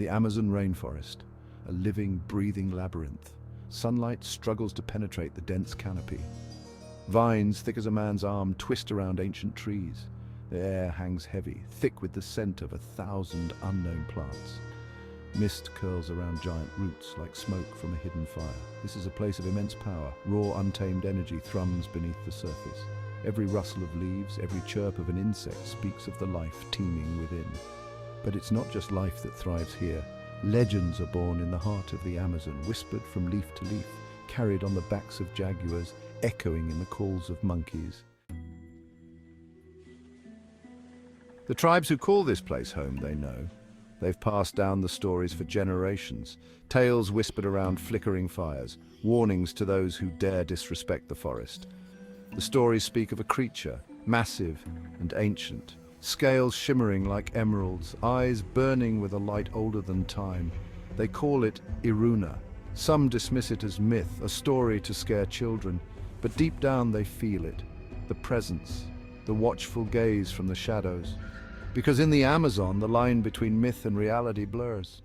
The Amazon rainforest, a living, breathing labyrinth. Sunlight struggles to penetrate the dense canopy. Vines, thick as a man's arm, twist around ancient trees. The air hangs heavy, thick with the scent of 1,000 unknown plants. Mist curls around giant roots like smoke from a hidden fire. This is a place of immense power. Raw, untamed energy thrums beneath the surface. Every rustle of leaves, every chirp of an insect speaks of the life teeming within. But it's not just life that thrives here. Legends are born in the heart of the Amazon, whispered from leaf to leaf, carried on the backs of jaguars, echoing in the calls of monkeys. The tribes who call this place home, they know. They've passed down the stories for generations, tales whispered around flickering fires, warnings to those who dare disrespect the forest. The stories speak of a creature, massive and ancient, scales shimmering like emeralds, eyes burning with a light older than time. They call it Iruna. Some dismiss it as myth, a story to scare children, but deep down they feel it, the presence, the watchful gaze from the shadows. Because in the Amazon, the line between myth and reality blurs.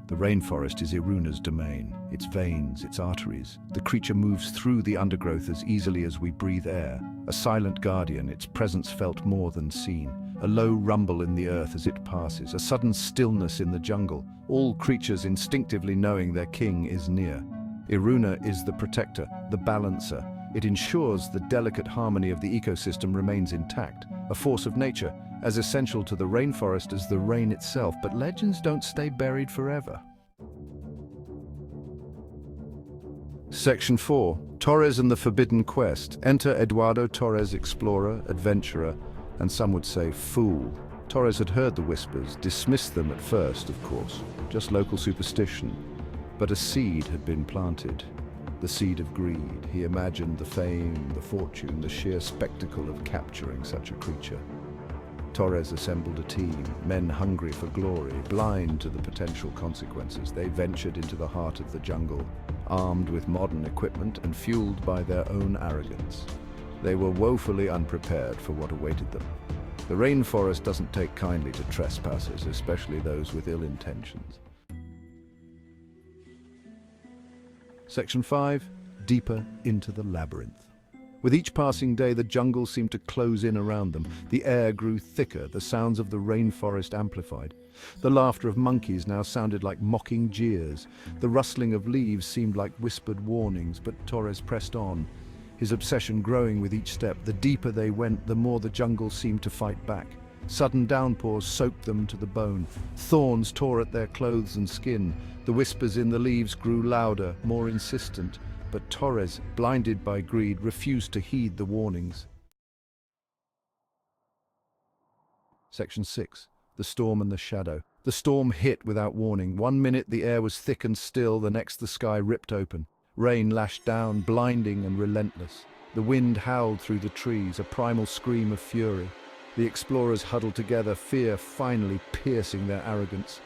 The rainforest is Iruna's domain, its veins, its arteries. The creature moves through the undergrowth as easily as we breathe air. A silent guardian, its presence felt more than seen. A low rumble in the earth as it passes, a sudden stillness in the jungle, all creatures instinctively knowing their king is near. Iruna is the protector, the balancer. It ensures the delicate harmony of the ecosystem remains intact, a force of nature, as essential to the rainforest as the rain itself. But legends don't stay buried forever. Section 4. Torres and the Forbidden Quest. Enter Eduardo Torres, explorer, adventurer, and some would say fool. Torres had heard the whispers, dismissed them at first, of course, just local superstition. But a seed had been planted. The seed of greed. He imagined the fame, the fortune, the sheer spectacle of capturing such a creature. Torres assembled a team, men hungry for glory, blind to the potential consequences. They ventured into the heart of the jungle, armed with modern equipment and fueled by their own arrogance. They were woefully unprepared for what awaited them. The rainforest doesn't take kindly to trespassers, especially those with ill intentions. Section 5. Deeper into the labyrinth. With each passing day, the jungle seemed to close in around them. The air grew thicker, the sounds of the rainforest amplified. The laughter of monkeys now sounded like mocking jeers. The rustling of leaves seemed like whispered warnings, but Torres pressed on, his obsession growing with each step. The deeper they went, the more the jungle seemed to fight back. Sudden downpours soaked them to the bone. Thorns tore at their clothes and skin. The whispers in the leaves grew louder, more insistent. But Torres, blinded by greed, refused to heed the warnings. Section 6. The Storm and the Shadow. The storm hit without warning. 1 minute the air was thick and still, the next the sky ripped open. Rain lashed down, blinding and relentless. The wind howled through the trees, a primal scream of fury. The explorers huddled together, fear finally piercing their arrogance.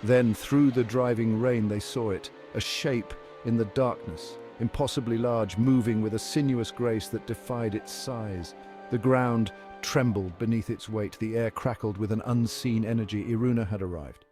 Then, through the driving rain, they saw it, a shape in the darkness, impossibly large, moving with a sinuous grace that defied its size. The ground trembled beneath its weight, the air crackled with an unseen energy. Iruna had arrived.